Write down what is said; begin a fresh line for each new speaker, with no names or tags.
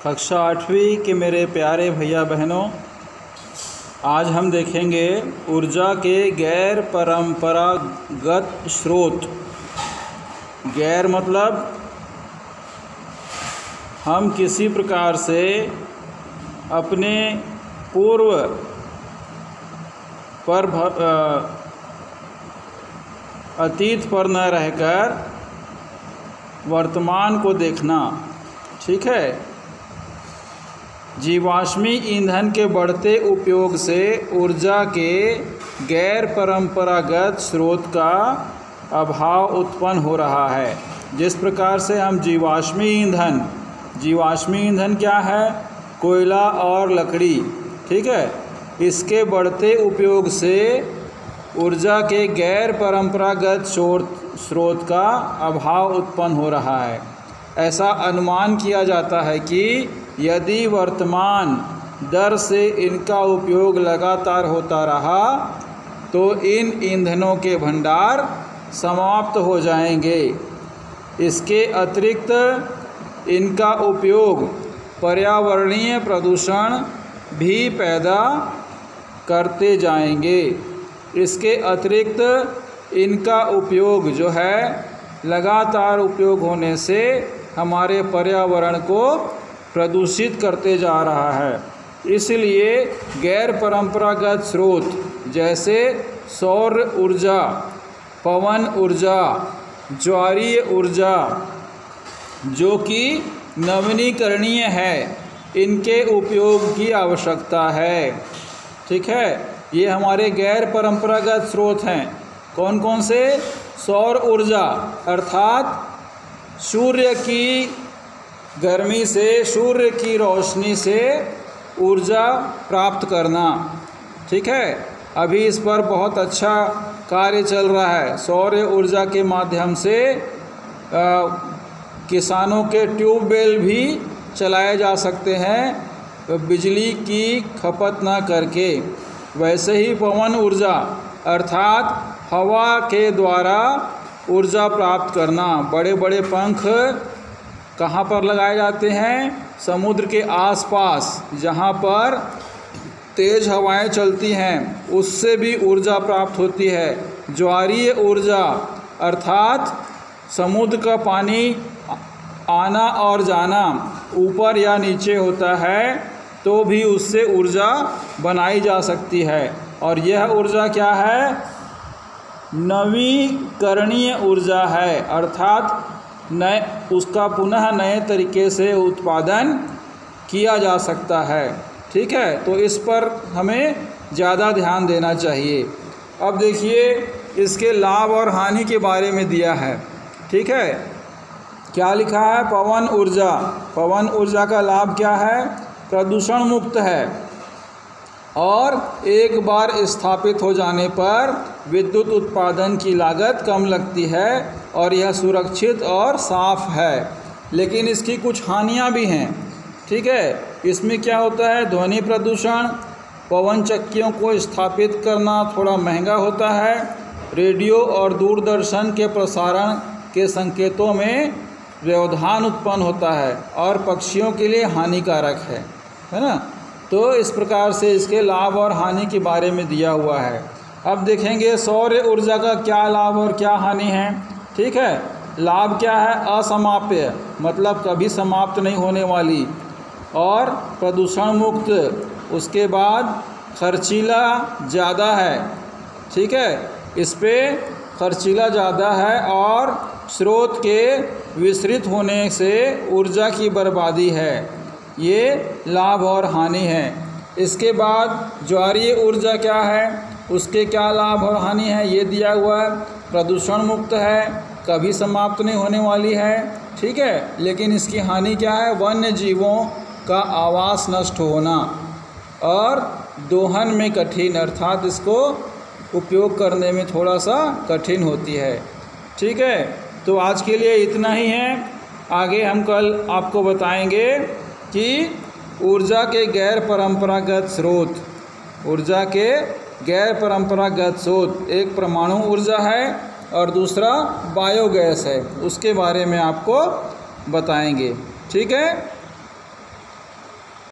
कक्षा 8वीं के मेरे प्यारे भैया बहनों, आज हम देखेंगे ऊर्जा के गैर परंपरागत स्रोत। गैर मतलब हम किसी प्रकार से अपने पूर्व पर अतीत पर न रहकर वर्तमान को देखना। ठीक है। जीवाश्मी ईंधन के बढ़ते उपयोग से ऊर्जा के गैर परंपरागत स्रोत का अभाव उत्पन्न हो रहा है। जिस प्रकार से हम जीवाश्मी ईंधन क्या है? कोयला और लकड़ी। ठीक है। इसके बढ़ते उपयोग से ऊर्जा के गैर परंपरागत स्रोत का अभाव उत्पन्न हो रहा है। ऐसा अनुमान किया जाता है कि यदि वर्तमान दर से इनका उपयोग लगातार होता रहा तो इन ईंधनों के भंडार समाप्त हो जाएंगे। इसके अतिरिक्त इनका उपयोग पर्यावरणीय प्रदूषण भी पैदा करते जाएंगे। इसके अतिरिक्त इनका उपयोग जो है लगातार उपयोग होने से हमारे पर्यावरण को प्रदूषित करते जा रहा है। इसलिए गैर परंपरागत स्रोत जैसे सौर ऊर्जा, पवन ऊर्जा, ज्वारीय ऊर्जा जो कि नवीनीकरणीय है, इनके उपयोग की आवश्यकता है। ठीक है। ये हमारे गैर परंपरागत स्रोत हैं। कौन कौन से? सौर ऊर्जा अर्थात सूर्य की गर्मी से, सूर्य की रोशनी से ऊर्जा प्राप्त करना। ठीक है। अभी इस पर बहुत अच्छा कार्य चल रहा है। सौर ऊर्जा के माध्यम से किसानों के ट्यूबवेल भी चलाए जा सकते हैं बिजली की खपत ना करके। वैसे ही पवन ऊर्जा अर्थात हवा के द्वारा ऊर्जा प्राप्त करना। बड़े बड़े पंख कहाँ पर लगाए जाते हैं? समुद्र के आसपास, जहाँ पर तेज़ हवाएं चलती हैं, उससे भी ऊर्जा प्राप्त होती है। ज्वारीय ऊर्जा अर्थात समुद्र का पानी आना और जाना ऊपर या नीचे होता है तो भी उससे ऊर्जा बनाई जा सकती है। और यह ऊर्जा क्या है? नवीकरणीय ऊर्जा है अर्थात उसका पुनः नए तरीके से उत्पादन किया जा सकता है। ठीक है। तो इस पर हमें ज़्यादा ध्यान देना चाहिए। अब देखिए इसके लाभ और हानि के बारे में दिया है। ठीक है। क्या लिखा है? पवन ऊर्जा। पवन ऊर्जा का लाभ क्या है? प्रदूषण मुक्त है और एक बार स्थापित हो जाने पर विद्युत उत्पादन की लागत कम लगती है और यह सुरक्षित और साफ है। लेकिन इसकी कुछ हानियां भी हैं। ठीक है। इसमें क्या होता है? ध्वनि प्रदूषण, पवन चक्कियों को स्थापित करना थोड़ा महंगा होता है। रेडियो और दूरदर्शन के प्रसारण के संकेतों में व्यवधान उत्पन्न होता है और पक्षियों के लिए हानिकारक है ना। तो इस प्रकार से इसके लाभ और हानि के बारे में दिया हुआ है। अब देखेंगे सौर ऊर्जा का क्या लाभ और क्या हानि है। ठीक है। लाभ क्या है? असमाप्य मतलब कभी समाप्त नहीं होने वाली और प्रदूषण मुक्त। उसके बाद खर्चीला ज़्यादा है। ठीक है। इस पे खर्चीला ज़्यादा है और स्रोत के विस्तृत होने से ऊर्जा की बर्बादी है। ये लाभ और हानि है। इसके बाद ज्वारीय ऊर्जा क्या है? उसके क्या लाभ और हानि है ये दिया हुआ है। प्रदूषण मुक्त है, कभी समाप्त नहीं होने वाली है। ठीक है। लेकिन इसकी हानि क्या है? वन्य जीवों का आवास नष्ट होना और दोहन में कठिन अर्थात इसको उपयोग करने में थोड़ा सा कठिन होती है। ठीक है। तो आज के लिए इतना ही है। आगे हम कल आपको बताएंगे कि ऊर्जा के गैर परंपरागत स्रोत। ऊर्जा के गैर परंपरागत स्रोत एक परमाणु ऊर्जा है और दूसरा बायोगैस है। उसके बारे में आपको बताएंगे। ठीक है।